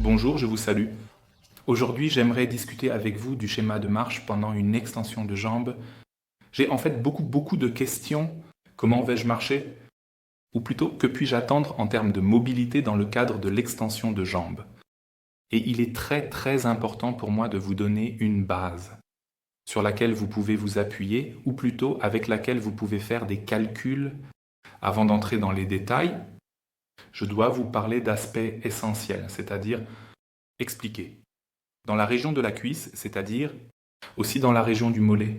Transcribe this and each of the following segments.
Bonjour, je vous salue. Aujourd'hui, j'aimerais discuter avec vous du schéma de marche pendant une extension de jambes. J'ai en fait beaucoup de questions. Comment vais-je marcher? Ou plutôt, que puis-je attendre en termes de mobilité dans le cadre de l'extension de jambes? Et il est très important pour moi de vous donner une base sur laquelle vous pouvez vous appuyer, ou plutôt avec laquelle vous pouvez faire des calculs. Avant d'entrer dans les détails, je dois vous parler d'aspects essentiels, c'est-à-dire expliquer. Dans la région de la cuisse, c'est-à-dire aussi dans la région du mollet.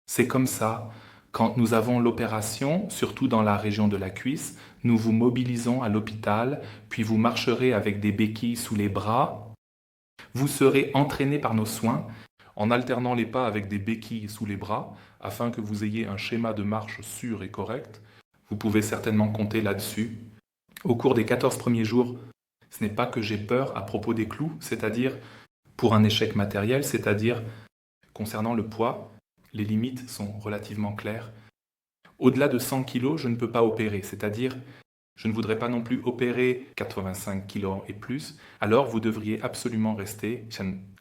C'est comme ça. Quand nous avons l'opération, surtout dans la région de la cuisse, nous vous mobilisons à l'hôpital, puis vous marcherez avec des béquilles sous les bras. Vous serez entraîné par nos soins en alternant les pas avec des béquilles sous les bras afin que vous ayez un schéma de marche sûr et correct. Vous pouvez certainement compter là-dessus. Au cours des 14 premiers jours, ce n'est pas que j'ai peur à propos des clous, c'est-à-dire pour un échec matériel, c'est-à-dire concernant le poids, les limites sont relativement claires. Au-delà de 100 kg, je ne peux pas opérer, c'est-à-dire je ne voudrais pas non plus opérer 85 kg et plus, alors vous devriez absolument rester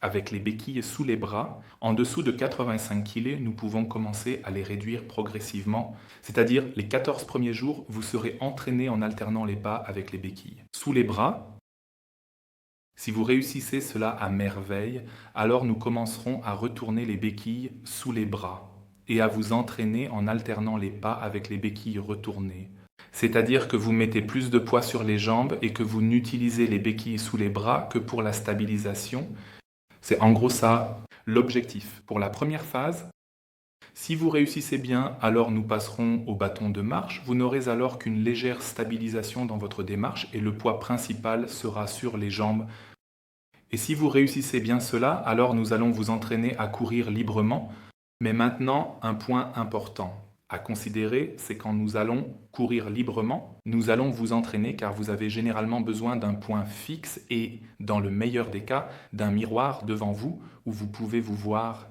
avec les béquilles sous les bras. En dessous de 85 kg, nous pouvons commencer à les réduire progressivement, c'est-à-dire les 14 premiers jours, vous serez entraîné en alternant les pas avec les béquilles. Sous les bras, si vous réussissez cela à merveille, alors nous commencerons à retourner les béquilles sous les bras et à vous entraîner en alternant les pas avec les béquilles retournées. C'est-à-dire que vous mettez plus de poids sur les jambes et que vous n'utilisez les béquilles sous les bras que pour la stabilisation. C'est en gros ça l'objectif. Pour la première phase, si vous réussissez bien, alors nous passerons au bâton de marche. Vous n'aurez alors qu'une légère stabilisation dans votre démarche et le poids principal sera sur les jambes. Et si vous réussissez bien cela, alors nous allons vous entraîner à courir librement. Mais maintenant, un point important à considérer, c'est quand nous allons courir librement, nous allons vous entraîner car vous avez généralement besoin d'un point fixe et, dans le meilleur des cas, d'un miroir devant vous où vous pouvez vous voir.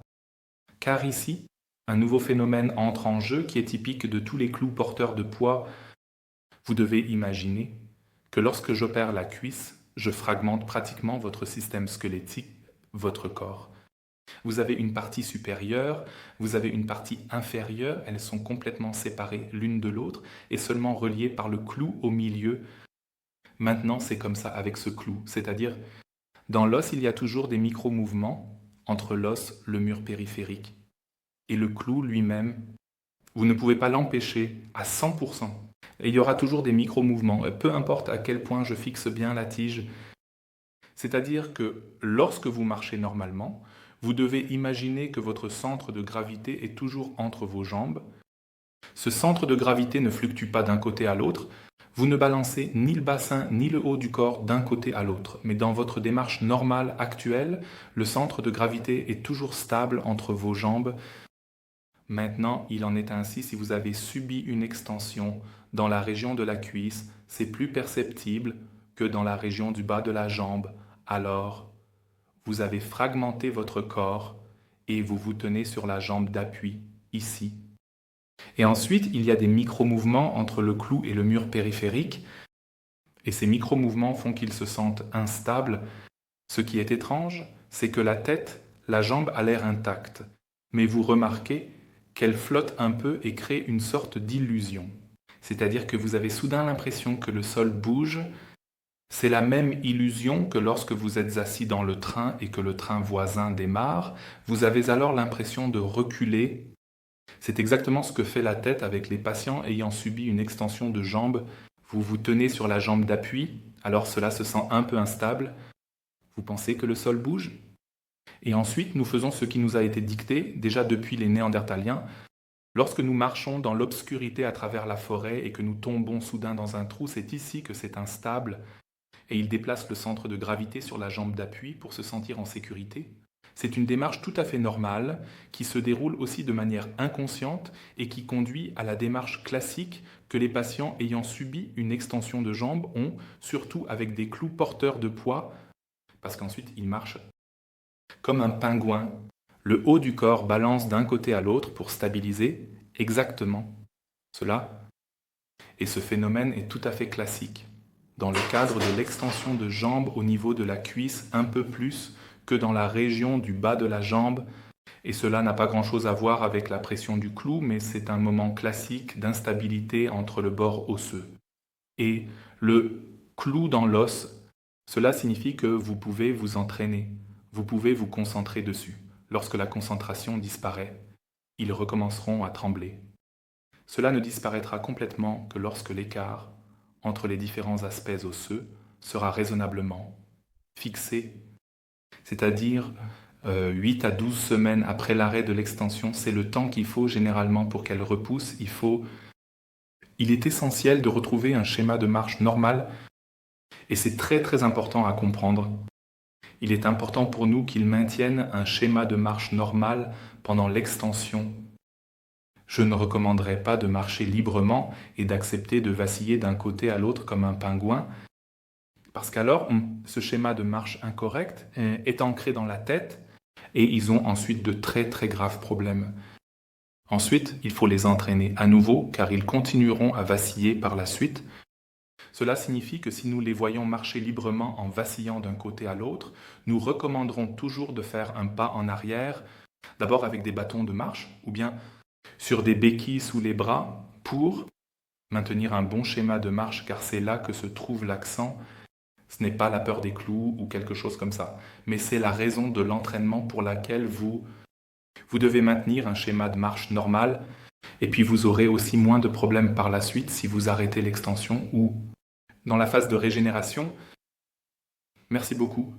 Car ici, un nouveau phénomène entre en jeu qui est typique de tous les clous porteurs de poids. Vous devez imaginer que lorsque j'opère la cuisse, je fragmente pratiquement votre système squelettique, votre corps. Vous avez une partie supérieure, vous avez une partie inférieure, elles sont complètement séparées l'une de l'autre et seulement reliées par le clou au milieu. Maintenant, c'est comme ça avec ce clou, c'est-à-dire dans l'os, il y a toujours des micro-mouvements entre l'os, le mur périphérique et le clou lui-même. Vous ne pouvez pas l'empêcher à 100%. Et il y aura toujours des micro-mouvements, peu importe à quel point je fixe bien la tige. C'est-à-dire que lorsque vous marchez normalement, vous devez imaginer que votre centre de gravité est toujours entre vos jambes. Ce centre de gravité ne fluctue pas d'un côté à l'autre. Vous ne balancez ni le bassin ni le haut du corps d'un côté à l'autre. Mais dans votre démarche normale actuelle, le centre de gravité est toujours stable entre vos jambes. Maintenant, il en est ainsi si vous avez subi une extension dans la région de la cuisse, c'est plus perceptible que dans la région du bas de la jambe. Alors, vous avez fragmenté votre corps et vous vous tenez sur la jambe d'appui, ici. Et ensuite, il y a des micro-mouvements entre le clou et le mur périphérique. Et ces micro-mouvements font qu'ils se sentent instables. Ce qui est étrange, c'est que la tête, la jambe a l'air intacte. Mais vous remarquez qu'elle flotte un peu et crée une sorte d'illusion. C'est-à-dire que vous avez soudain l'impression que le sol bouge. C'est la même illusion que lorsque vous êtes assis dans le train et que le train voisin démarre. Vous avez alors l'impression de reculer. C'est exactement ce que fait la tête avec les patients ayant subi une extension de jambe. Vous vous tenez sur la jambe d'appui, alors cela se sent un peu instable. Vous pensez que le sol bouge ? Et ensuite, nous faisons ce qui nous a été dicté, déjà depuis les Néandertaliens. Lorsque nous marchons dans l'obscurité à travers la forêt et que nous tombons soudain dans un trou, c'est ici que c'est instable. Et il déplace le centre de gravité sur la jambe d'appui pour se sentir en sécurité. C'est une démarche tout à fait normale qui se déroule aussi de manière inconsciente et qui conduit à la démarche classique que les patients ayant subi une extension de jambe ont, surtout avec des clous porteurs de poids, parce qu'ensuite ils marchent comme un pingouin. Le haut du corps balance d'un côté à l'autre pour stabiliser exactement cela. Et ce phénomène est tout à fait classique. dans le cadre de l'extension de jambes au niveau de la cuisse un peu plus que dans la région du bas de la jambe. Et cela n'a pas grand-chose à voir avec la pression du clou, mais c'est un moment classique d'instabilité entre le bord osseux. Et le clou dans l'os, cela signifie que vous pouvez vous entraîner, vous pouvez vous concentrer dessus. Lorsque la concentration disparaît, ils recommenceront à trembler. Cela ne disparaîtra complètement que lorsque l'écart entre les différents aspects osseux sera raisonnablement fixé, c'est-à-dire 8 à 12 semaines après l'arrêt de l'extension. C'est le temps qu'il faut généralement pour qu'elle repousse. Il est essentiel de retrouver un schéma de marche normal et c'est très très important à comprendre. Il est important pour nous qu'ils maintiennent un schéma de marche normal pendant l'extension. Je ne recommanderais pas de marcher librement et d'accepter de vaciller d'un côté à l'autre comme un pingouin, parce qu'alors ce schéma de marche incorrect est ancré dans la tête et ils ont ensuite de très très graves problèmes. Ensuite, il faut les entraîner à nouveau car ils continueront à vaciller par la suite. Cela signifie que si nous les voyons marcher librement en vacillant d'un côté à l'autre, nous recommanderons toujours de faire un pas en arrière, d'abord avec des bâtons de marche ou bien sur des béquilles sous les bras pour maintenir un bon schéma de marche car c'est là que se trouve l'accent. Ce n'est pas la peur des clous ou quelque chose comme ça, mais c'est la raison de l'entraînement pour laquelle vous devez maintenir un schéma de marche normal et puis vous aurez aussi moins de problèmes par la suite si vous arrêtez l'extension ou dans la phase de régénération. Merci beaucoup.